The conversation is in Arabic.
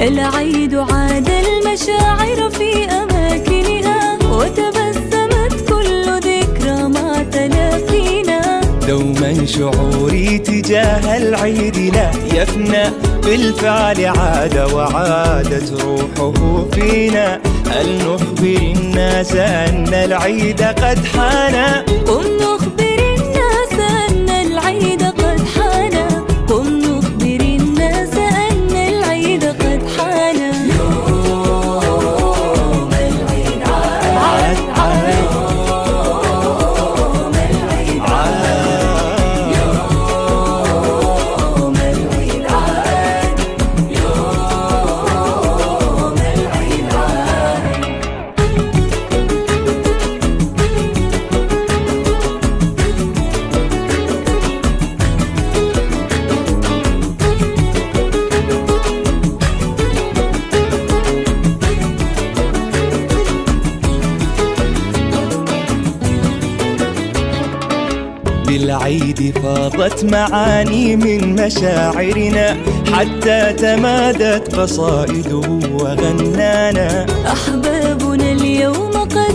العيد عاد المشاعر في أماكنها، وتبسمت كل ذكرى مع تلاقينا. دوما شعوري تجاه العيد لا يفنى، بالفعل عاد وعادت روحه فينا. هل نخبر الناس أن العيد قد حان؟ قم نخبر الناس أن العيد قد حان. قم نخبر الناس أن العيد قد حان. يوم العيد عاد، يوم العيد عاد، يوم العيد عاد، يوم العيد عاد. بالعيد فاضت معاني من مشاعرنا، حتى تمادت قصائده وغنانا. أحبابنا اليوم قد